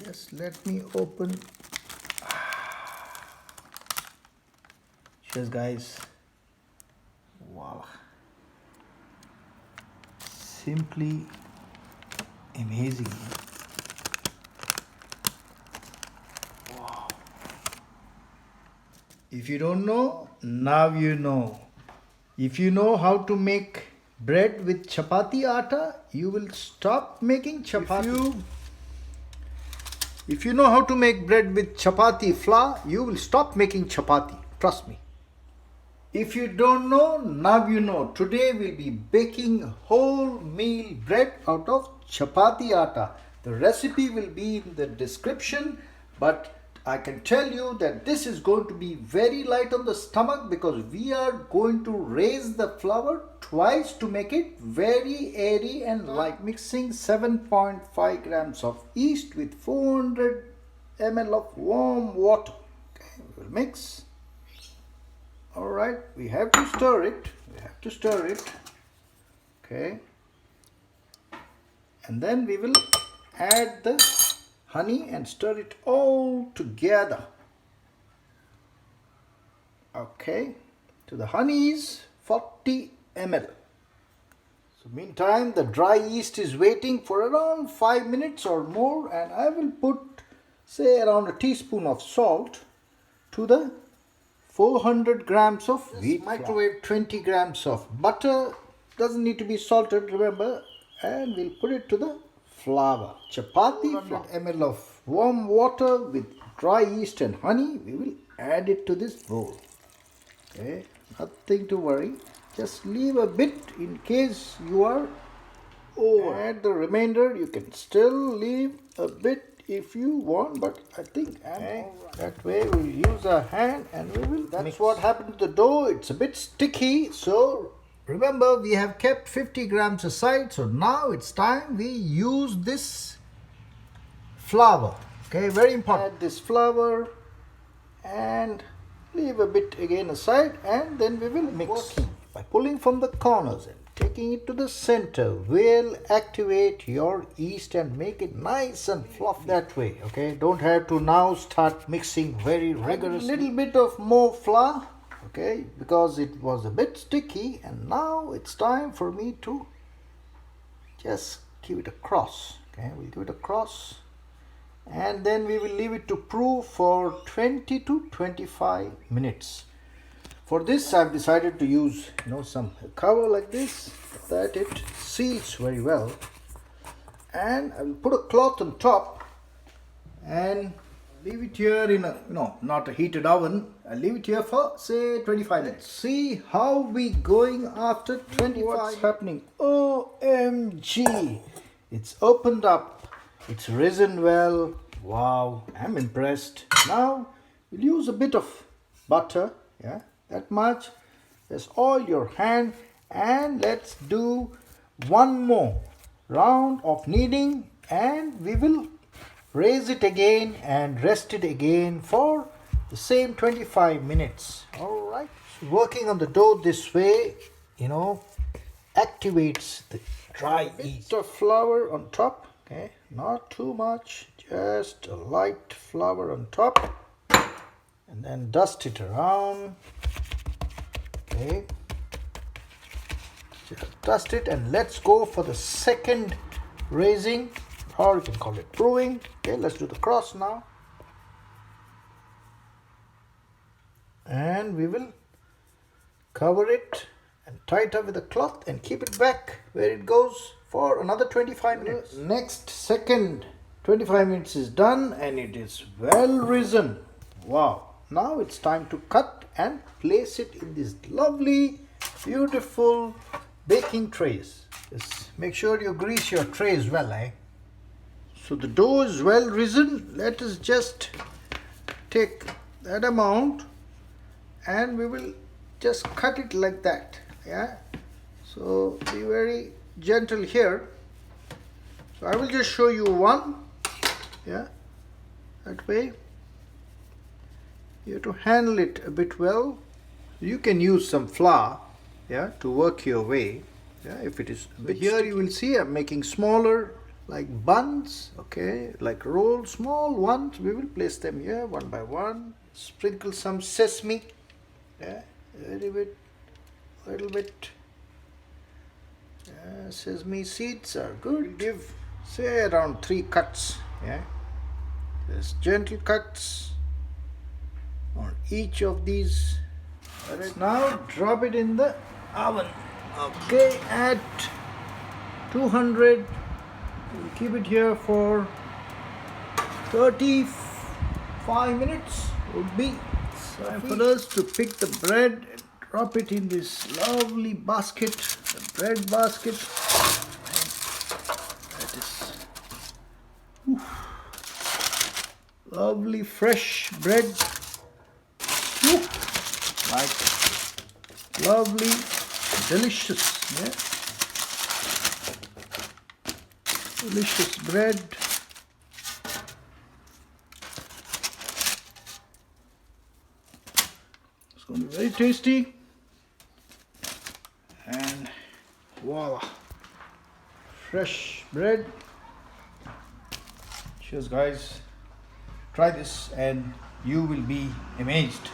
Just let me open. Cheers, guys. Wow. Simply amazing. Wow. If you don't know, now you know. If you know how to make bread with chapati atta, you will stop making chapati. If you know how to make bread with chapati flour, you will stop making chapati. Trust me. If you don't know, now you know. Today we'll be baking wholemeal bread out of chapati atta. The recipe will be in the description, but I can tell you that this is going to be very light on the stomach because we are going to raise the flour twice to make it very airy and light. Mixing 7.5 grams of yeast with 400 ml of warm water. Okay, we'll mix. Alright, we have to stir it. Okay. And then we will add the honey and stir it all together. Okay. So the honey is 40 ml. So meantime, the dry yeast is waiting for around 5 minutes or more, and I will put, say, around a teaspoon of salt to the 400 grams of wheat microwave, 20 grams of butter, doesn't need to be salted, remember, and we'll put it to the flour. Chapati, 100 ml of warm water with dry yeast and honey, we will add it to this bowl. Okay, nothing to worry, just leave a bit in case you are over. Add the remainder, you can still leave a bit if you want, but I think that way we'll use our hand and we will. That's mix. What happened to the dough. It's a bit sticky, so remember we have kept 50 grams aside, so now it's time we use this flour. Okay, very important. Add this flour and leave a bit again aside, and then we will mix. By pulling from the corners and taking it to the center will activate your yeast and make it nice and fluffy that way. Okay, don't have to now start mixing very rigorously. A little bit of more flour, okay, because it was a bit sticky, and now it's time for me to just give it a cross. Okay, we'll give it a cross, and then we will leave it to proof for 20 to 25 minutes. For this, I've decided to use some cover like this that it seals very well, and I will put a cloth on top and leave it here in a not a heated oven. I'll leave it here for say 25 minutes. See how we going after 25. What's happening? OMG! It's opened up. It's risen well. Wow! I'm impressed. Now we'll use a bit of butter. Yeah. That much. Just oil your hand, and let's do one more round of kneading, and we will raise it again and rest it again for the same 25 minutes. Alright, so working on the dough this way activates the dry yeast. Bit of flour on top, okay, not too much, just a light flour on top, and then dust it around. Okay, just dust it, and let's go for the second raising, or you can call it brewing. Okay, let's do the cross now, and we will cover it and tie it up with a cloth and keep it back where it goes for another 25 minutes. Next second 25 minutes is done, and it is well risen. Wow. Now it's time to cut and place it in these lovely, beautiful baking trays. Just make sure you grease your trays well, So the dough is well risen. Let us just take that amount and we will just cut it like that. Yeah. So be very gentle here. So I will just show you one. Yeah. That way. You have to handle it a bit well. You can use some flour, to work your way. If it is a bit here, you will see I'm making smaller like buns, okay, like rolls, small ones. We will place them here one by one. Sprinkle some sesame, yeah, a little bit. Sesame seeds are good. Give, say, around 3 cuts, yeah, just gentle cuts on each of these. Let's now drop it in the oven, okay, at 200. We'll keep it here for 35 minutes. Would be time for us to pick the bread and drop it in this lovely basket, the bread basket. That is lovely fresh bread, like lovely, delicious, yeah, delicious bread. It's going to be very tasty, and voila, fresh bread. Cheers guys, try this and you will be amazed.